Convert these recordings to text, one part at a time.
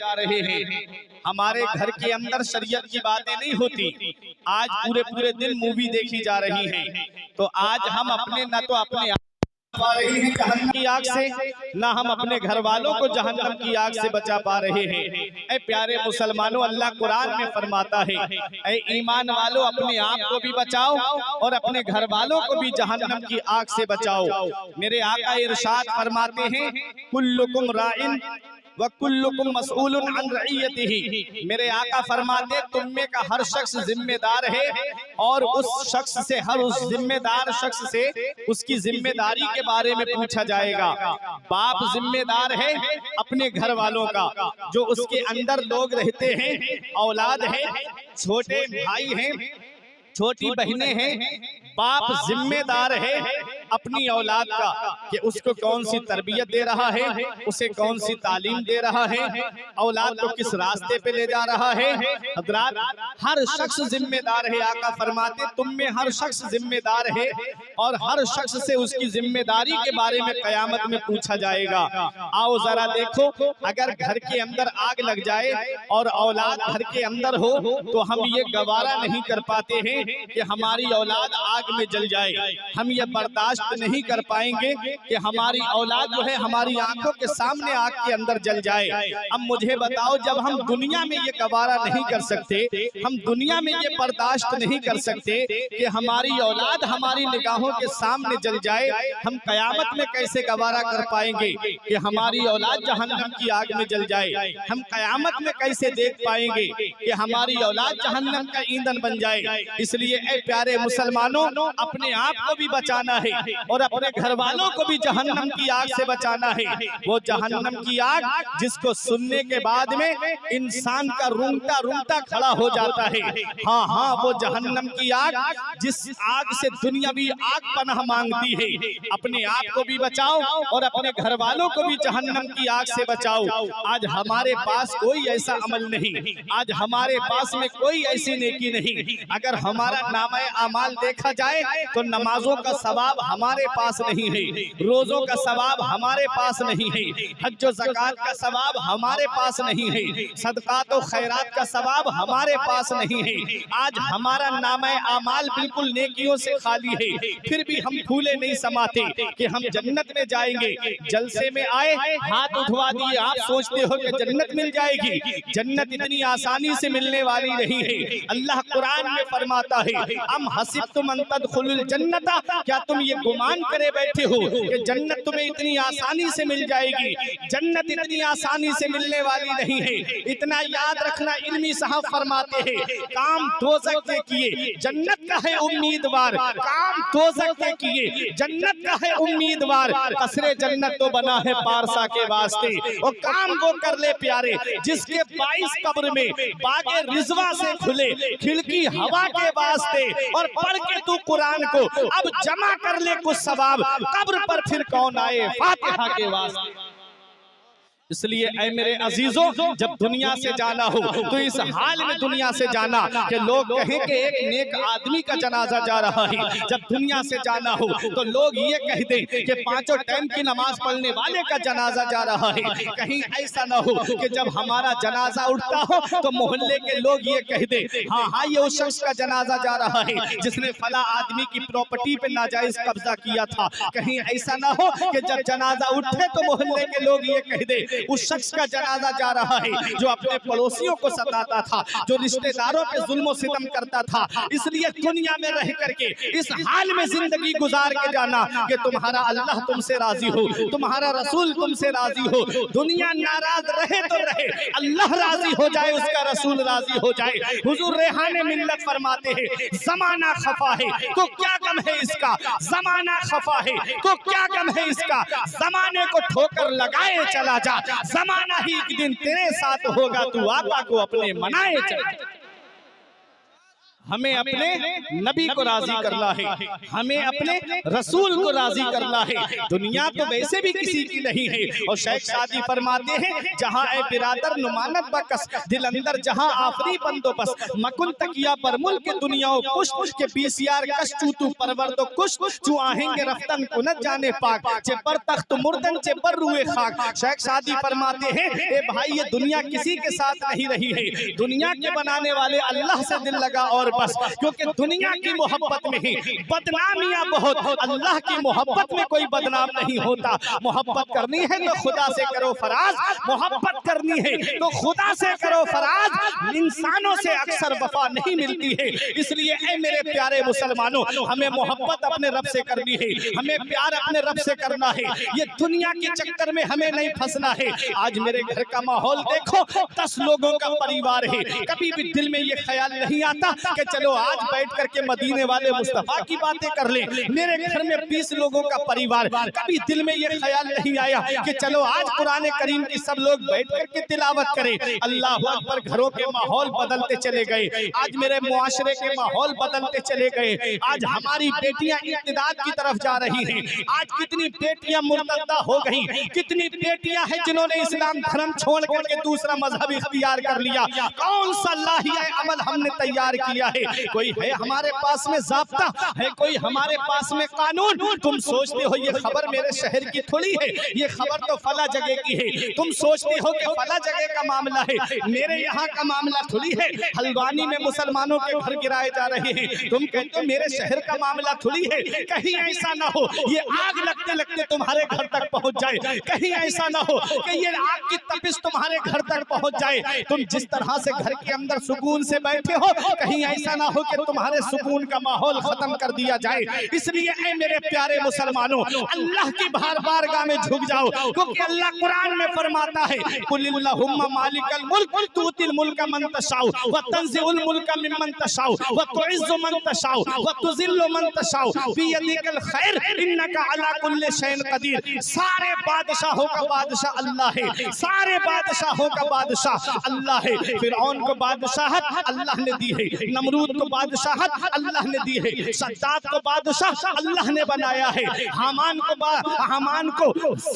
जा रहे हैं। हमारे घर के अंदर शरीयत की बातें नहीं होती, आज पूरे पूरे दिन मूवी देखी जा रही है। तो आज हम अपने न तो अपने पा रहे हैं जहन्नम की आग से, ना हम अपने घर वालों को जहन्नम की आग से बचा पा रहे हैं। ऐ प्यारे मुसलमानों, अल्लाह कुरान में फरमाता है, ऐ ईमान वालों अपने आप को भी बचाओ और अपने घर वालों को भी जहन्नम की आग से बचाओ। मेरे आका इरशाद फरमाते हैं, कुल्लुकुम राइन व कुल्लुकुम मसऊलुन अन रइयतिही। मेरे आका फरमाते, तुम में का हर शख्स जिम्मेदार है और उस शख्स से, हर उस जिम्मेदार शख्स से उसकी जिम्मेदारी के बारे में पूछा जाएगा। बाप जिम्मेदार है अपने घर वालों का, जो उसके अंदर लोग रहते हैं, औलाद है, छोटे भाई हैं, छोटी बहनें हैं। बाप जिम्मेदार है अपनी औलाद का कि उसको कौन सी तरबियत दे रहा है, उसे कौन सी तालीम दे रहा है, औलाद को किस रास्ते पे ले जा रहा है। हजरात, हर शख्स जिम्मेदार है। आका फरमाते, तुम में हर शख्स जिम्मेदार है और हर शख्स से उसकी जिम्मेदारी के बारे में कयामत में पूछा जाएगा। आओ जरा देखो, अगर घर के अंदर आग लग जाए और औलाद घर के अंदर हो तो हम ये गवारा नहीं कर पाते हैं कि हमारी औलाद आग में जल जाए। हम ये बर्दाश्त नहीं कर पाएंगे कि हमारी औलाद जो है हमारी आंखों के सामने आग के अंदर जल जाए। अब मुझे बताओ, जब हम दुनिया में ये गवारा नहीं कर सकते, हम दुनिया में ये बर्दाश्त नहीं कर सकते कि हमारी औलाद हमारी निगाहों के सामने जल जाए, हम कयामत में कैसे गवारा कर पाएंगे कि हमारी औलाद जहन्नम की आग में जल जाए। हम कयामत में कैसे देख पाएंगे कि हमारी औलाद जहन्नम का ईंधन बन जाए। इसलिए ऐ प्यारे मुसलमानों, अपने आप को भी बचाना है और अपने घर वालों को भी जहन्नम की आग से बचाना है। वो जहन्नम की आग जिसको सुनने के बाद में इंसान का रूंगटा रूंगटा खड़ा हो जाता है। हाँ हाँ, वो जहन्नम की आग जिस आग से दुनियावी आग पनाह मांगती है। अपने आप को भी बचाओ और अपने घर वालों को भी जहन्नम की आग से बचाओ। आज हमारे पास कोई ऐसा अमल नहीं, आज हमारे पास में कोई ऐसी नेकी नहीं। अगर हमारा नामे अमाल देखा जाए तो नमाजों का सवाब हमारे पास नहीं है, रोजों का सवाब हमारे पास नहीं है, हज व ज़कात का सवाब हमारे पास नहीं है, सदकात व खैरात का सवाब हमारे पास नहीं है। आज हमारा नामे अमाल बिल्कुल नेकियों से खाली है, फिर भी हम फूले नहीं समाते कि हम जन्नत में जाएंगे। जलसे में आए, हाथ उठवा दिए, आप सोचते हो कि जन्नत मिल जाएगी। जन्नत इतनी आसानी से मिलने वाली नहीं है। अल्लाह कुरान में फरमाता है, अम हसिबतुम अन तदखुलुल जन्नता, क्या तुम ये गुमान करे बैठे हो कि जन्नत तुम्हें इतनी आसानी से मिल जाएगी। जन्नत इतनी आसानी से मिलने वाली नहीं है। इतना याद रखना, इल्मी साहब फरमाते हैं, काम दोज़ख के किए जन्नत का है उम्मीदवार, काम दोज़ख के किए जन्नत का है उम्मीदवार, कसरे जन्नत तो बना है पारसा के वास्ते। और काम वो कर ले प्यारे जिसके 22 कब्र में बागे रिजवा से खुले खिड़की हवा के वास्ते, और पढ़ के तू कुरान को अब जमा कर ले कुछ सवाब, कब्र पर फिर कौन आए फातिहा के वास्ते। इसलिए ऐ मेरे अजीजों, जब दुनिया से जाना हो तो इस हाल में दुनिया से जाना कि लोग कहें कि एक नेक आदमी का जनाजा जा रहा है। जब दुनिया से जाना हो तो लोग ये कह दें कि 5 टाइम की नमाज पढ़ने वाले का जनाजा जा रहा है। कहीं ऐसा ना हो कि जब हमारा जनाजा उठता हो तो मोहल्ले के लोग ये कह दें, हाँ हाँ ये उस शख्स का जनाजा जा रहा है जिसने फला आदमी की प्रॉपर्टी पे नाजायज कब्जा किया था। कहीं ऐसा ना हो कि जब जनाजा उठे तो मोहल्ले के लोग ये कह दे उस शख्स का जनाजा जा रहा है जो अपने पड़ोसियों को सताता था, जो रिश्तेदारों पे जुल्म सितम करता था। इसलिए दुनिया में रह करके इस हाल में जिंदगी गुजार के जाना कि तुम्हारा अल्लाह तुमसे राजी हो, तुम्हारा रसूल तुमसे राजी हो। दुनिया नाराज रहे तो रहे, अल्लाह राजी हो जाए, उसका रसूल राजी हो जाए। हुजूर रेहाने मिल्लत फरमाते हैं, जमाना खफा है तो क्या गम है इसका, जमाना खफा है तो क्या गम है इसका, जमाने को ठोकर लगाए चला जा, जमाना ही एक दिन तेरे साथ होगा, तू आका को अपने मनाए चल। हमें अपने नबी को राजी करना है, हमें अपने रसूल को राजी करना है। दुनिया तो वैसे भी किसी की नहीं है। और शेख सादी फरमाते हैं, जहां ए बिरादर नुमानत बकस, दिल अंदर जहां आफरी बंदोबस्त, मकुन तकिया पर मुल्क दुनिया कुश के बीसियार कश चूतू परवर तो कुश चू आहेंगे रफ्तन कुनत जाने पाक चे पर तख्त मुर्दन चे पर रुए खाक। शेख सादी फरमाते हैं, ए भाई ये दुनिया किसी के साथ नहीं रही है, दुनिया के बनाने वाले अल्लाह से दिल लगा और बस। क्योंकि दुनिया की मोहब्बत में ही बदनामियां बहुत, अल्लाह की मोहब्बत में कोई बदनाम नहीं होता। मोहब्बत करनी है तो खुदा से करो फराज, मोहब्बत करनी है तो खुदा से करो फराज। इंसानों से अक्सर वफा नहीं मिलती है। इसलिए ऐ मेरे प्यारे मुसलमानों, हमें मोहब्बत अपने रब से करनी है, हमें प्यार अपने रब से करना है। ये दुनिया के चक्कर में हमें नहीं फंसना है। आज मेरे घर का माहौल देखो, 10 लोगों का परिवार है। कभी भी दिल में ये ख्याल नहीं आता कि चलो आज बैठ करके मदीने वाले मुस्तफा की बातें कर ले। मेरे घर में 20 लोगों का परिवार, कभी दिल में ये ख्याल नहीं आया कि चलो आज कुरान करीम की सब लोग बैठ करके तिलावत करें। अल्लाह अकबर, घरों के माहौल बदलते चले गए। आज मेरे मुआशरे के माहौल बदलते चले गए। आज हमारी बेटियां इत्तेदाद की तरफ जा रही हैं। आज कितनी बेटियां मुर्तद्दा हो गई, कितनी बेटियां हैं जिन्होंने इस्लाम धर्म छोड़ करके दूसरा मजहब इख्तियार कर लिया। कौन सा लाहिया अमल हमने तैयार किया है? कोई है हमारे पास में ज़ाब्ता है, कोई हमारे पास में कानून? तुम सोचते हो ये खबर मेरे शहर की थोड़ी है, ये खबर तो फला जगह की है। तुम सोचते हो कि फला जगह का मामला है, मेरे यहाँ का मामला थोड़ी है। हल्द्वानी में मुसलमानों के घर गिराए जा रहे हैं, तुम कहते हो मेरे शहर का मामला थोड़ी है। कहीं ऐसा ना हो ये आग लगते लगते तुम्हारे घर तक पहुंच जाए, कहीं ऐसा ना हो कि ये आग की तपिश तुम्हारे घर तक पहुंच जाए। तुम जिस तरह से घर के अंदर सुकून से बैठे हो, कहीं ऐसा ना हो कि तुम्हारे सुकून का माहौल खत्म कर दिया जाए। इसलिए ऐ मेरे प्यारे मुसलमानों, अल्लाह की बारगाह में झुक जाओ, क्योंकि अल्लाह कुरान में फरमाता है, कुल्लिल्लाहुम्मा मालिकल मुल्क तुतिल मुल्का मन तशाउ व तंज़िउल मुल्का मिम्मन तशाउ व तुइज़्ज़ु मन तशाउ व तुज़िल्लु मन तशाउ बियदिकल खैर इन्नका अला कुल्लि शैइन कदीर। सारे बादशाहों का बादशाह अल्लाह है, सारे बादशाहों का बादशाह अल्लाह है। फिरौन को बादशाहत अल्लाह ने दी है, नमरूद को बादशाहत अल्लाह ने दी है, सद्दात को बादशाह अल्लाह ने बनाया है, हामान को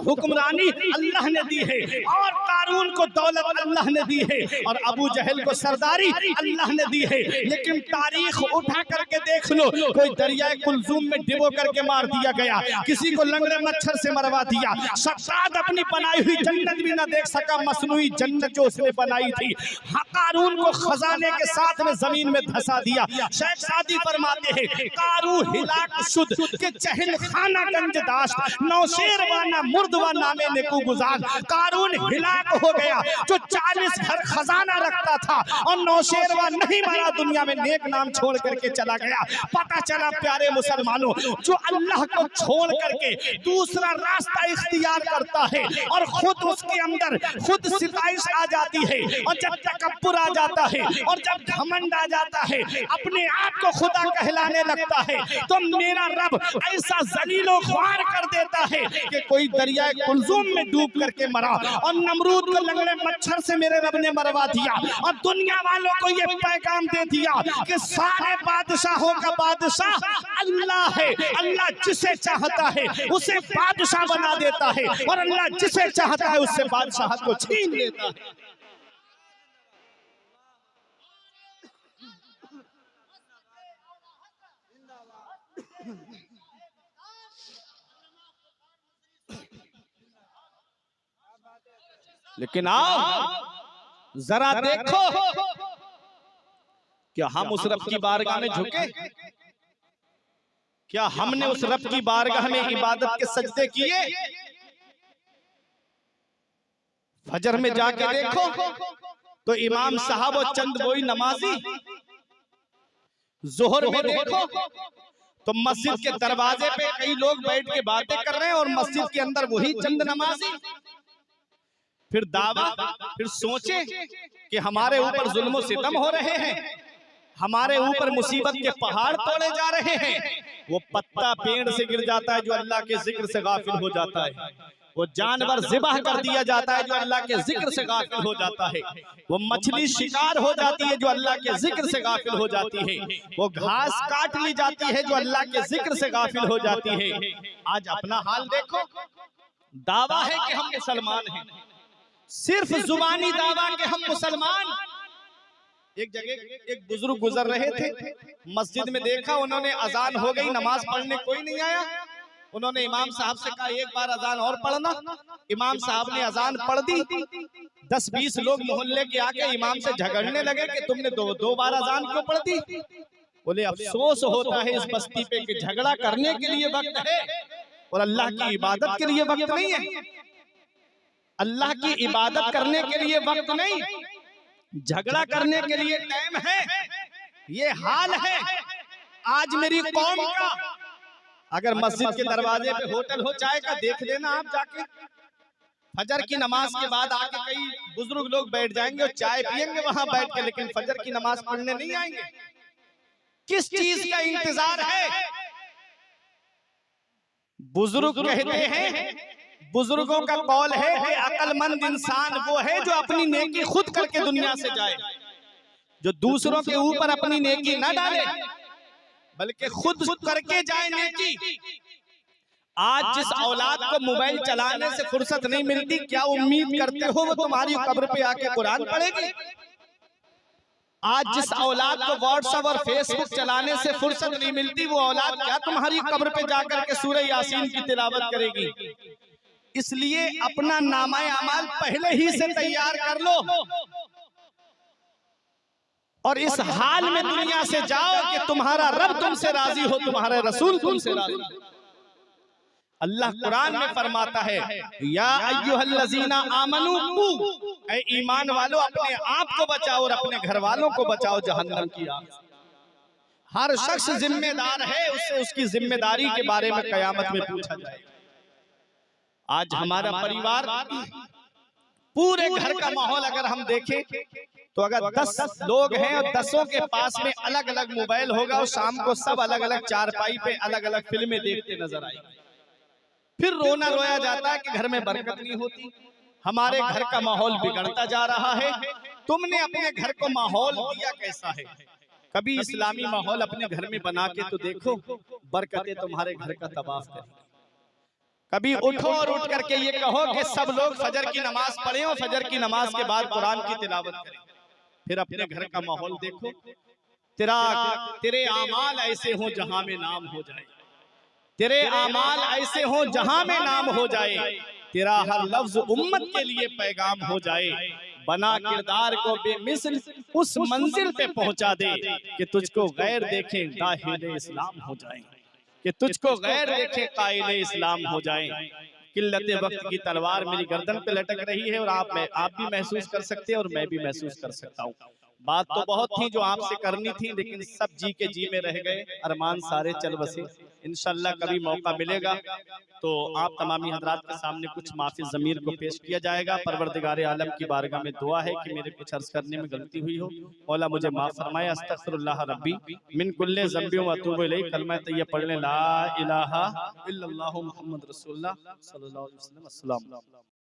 हुक्मरानी अल्लाह ने दी है, और कारून को दौलत अल्लाह ने दी है, और अबू जहल को सरदारी अल्लाह ने दी है। लेकिन तारीख उठा करके देख लो, कोई दरियाए कुलजूम में डिबो करके मार दिया गया, किसी को लंगड़े मच्छर से मरवा दिया। सद्दात अपनी बनाई हुई जन्नत भी ना देख सका, मसनूई जन्नत जो उसने बनाई थी। कारून को खजाने के साथ में जमीन में धंसा दिया। शेख सादी फरमाते हैं, कारू हिलाक शुद्ध के चहल खाना गंज दाश्त नौशेरवाना मुर्दवा नामे नेकू गुजार। कारून हिलाक हो गया जो 40 घर खजाना रखता था, और नौशेरवा नहीं मरा, दुनिया में नेक नाम छोड़ करके चला गया। पता चला प्यारे मुसलमानों, जो अल्लाह को छोड़ करके दूसरा रास्ता इख्तियार करता है और खुद उसके अंदर खुद सिताइश आ जाती है, और जब तकब्बुर आ जाता है और जब घमंड आ जाता है, अपने आप को खुदा कहलाने लगता है, तो मेरा रब ऐसा जलीलो ख्वार कर देता है कि कोई दरियाए कुलजुम में डूब करके मरा, और नमरूद को लंगड़े मच्छर से मेरे रब ने मरवा दिया, और दुनिया वालों को ये पैगाम दे दिया कि सारे बादशाहों का बादशाह अल्लाह है। अल्लाह जिसे चाहता है उसे बादशाह बना देता है, और अल्लाह जिसे चाहता है उससे बादशाहत को छीन लेता है। लेकिन आओ जरा देखो, क्या हम उस रब की बारगाह में झुके? क्या हमने उस रब की बारगाह में इबादत के सजदे किए? फजर में जाके देखो तो इमाम साहब और चंद वही नमाजी, जोहर में देखो तो मस्जिद के दरवाजे पे कई लोग बैठ के बातें कर रहे हैं, और मस्जिद के अंदर वही चंद नमाजी। फिर दावा, फिर सोचे कि हमारे ऊपर जुल्म सितम हो रहे हैं, हमारे ऊपर मुसीबत के पहाड़ तोड़े जा रहे हैं। वो पत्ता पेड़ से गिर जाता है जो अल्लाह के जिक्र से गाफिल हो जाता है, वो जानवर ज़िबह कर दिया जाता है जो अल्लाह के जिक्र से गाफिल हो जाता है, वो मछली शिकार हो जाती है जो अल्लाह के जिक्र से गाफिल हो जाती है, वो घास काट ली जाती है जो अल्लाह के जिक्र से गाफिल हो जाती है। आज अपना हाल देखो, दावा है कि हम मुसलमान हैं, सिर्फ जुबानी दावा कि हम मुसलमान। एक जगह एक बुजुर्ग गुजर रहे थे, मस्जिद में देखा, उन्होंने अजान हो गई, नमाज पढ़ने कोई नहीं आया। उन्होंने इमाम साहब से कहा एक बार अजान और पढ़ना। इमाम साहब ने अजान पढ़ दी। 10-20 लोग मोहल्ले के आके इमाम से झगड़ने लगे कि तुमने दो बार अजान क्यों पढ़ दी। बोले अफसोस होता है इस बस्ती पे कि झगड़ा करने के लिए वक्त है और अल्लाह की इबादत के लिए वक्त नहीं है। अल्लाह की इबादत करने के लिए वक्त नहीं, झगड़ा करने के लिए टाइम है। ये हाल है आज मेरी कौम का। अगर मस्जिद के दरवाजे पे होटल हो चाय का, देख लेना आप जाके। फजर की नमाज के बाद आके कई बुजुर्ग लोग बैठ जाएंगे और चाय पियेंगे वहां बैठ के, लेकिन फजर की नमाज पढ़ने नहीं आएंगे। किस चीज का इंतजार है? बुजुर्ग कहते हैं, बुजुर्गों का कौल है कि अक्लमंद इंसान वो है जो अपनी नेकी खुद करके दुनिया से जाए, जो दूसरों के ऊपर अपनी नेकी न डाले बल्कि खुद करके जाए नेकी। आज जिस औलाद को मोबाइल चलाने से फुर्सत नहीं मिलती, क्या उम्मीद करते हो वो तुम्हारी कब्र पे आके कुरान पढ़ेगी? आज जिस औलाद को व्हाट्सएप और फेसबुक चलाने से फुर्सत नहीं मिलती, वो औलाद क्या तुम्हारी कब्र पे जाकर के सूरह यासीन की तिलावत करेगी? इसलिए अपना नामाए अमाल पहले ही से तैयार कर लो और इस हाल में दुनिया से जाओ कि तुम्हारा रब तुमसे राजी हो, तुम्हारे रसूल तुमसे राजी हो। अल्लाह कुरान में फरमाता है, या अय्युहल्लज़ीना आमनू कू, ऐ ईमान वालों अपने आप को बचाओ और अपने घर वालों को बचाओ जहन्नम की आग। हर शख्स जिम्मेदार है, उससे उसकी जिम्मेदारी के बारे में कयामत में पूछा जाएगा। आज हमारा परिवार, पूरे घर का माहौल अगर हम देखें तो अगर 10 लोग हैं और 10 के पास में अलग अलग मोबाइल होगा और शाम को सब अलग अलग चारपाई पे अलग अलग फिल्में देखते नजर आएंगे, फिर रोना रोया जाता है कि घर में बरकत नहीं होती, हमारे घर का माहौल बिगड़ता जा रहा है। तुमने अपने घर को माहौल दिया कैसा है? कभी इस्लामी माहौल अपने घर में बना के तो देखो, बरकतें तुम्हारे घर का तबाह करेंगी। कभी उठो और उठ करके ये कहो कि सब लोग फजर की नमाज पढ़ें और फजर की नमाज के बाद कुरान की तिलावत करें, फिर अपने घर का माहौल देखो। तेरे आमाल ऐसे हो जहां में नाम हो जाए, तेरे आमाल ऐसे हो जहां में नाम हो जाए, तेरा हर लफ्ज उम्मत के लिए पैगाम हो जाए। बना किरदार को बेमिसल उस मंजिल पे पहुंचा दे कि तुझको गैर देखें दाहिल इस्लाम हो जाए, कि तुझको गैर देखे कायल इस्लाम हो जाए। किल्लते वक्त की तलवार मेरी गर्दन पे लटक रही है और आप भी महसूस कर सकते हैं और मैं भी महसूस कर सकता हूँ। बात तो बहुत थी जो आपसे करनी थी, लेकिन सब जी के जी में रह गए, अरमान सारे चल बसे। इंशाल्लाह कभी मौका मिलेगा तो आप तमामी हजरात के सामने कुछ माफी ज़मीर को पेश किया जाएगा। परवरदिगार आलम की बारगाह में दुआ है कि मेरे कुछ अर्ज करने में गलती हुई हो, मौला मुझे माफ फरमाए। अस्तगफिरुल्लाह रब्बी मिन कुल्ले ज़ंबि व अतूबु इलैह। कलमा तैयब पढ़ लें, ला इलाहा इल्लल्लाहु मुहम्मद रसूलुल्लाह सल्लल्लाहु अलैहि वसल्लम। अस्सलाम।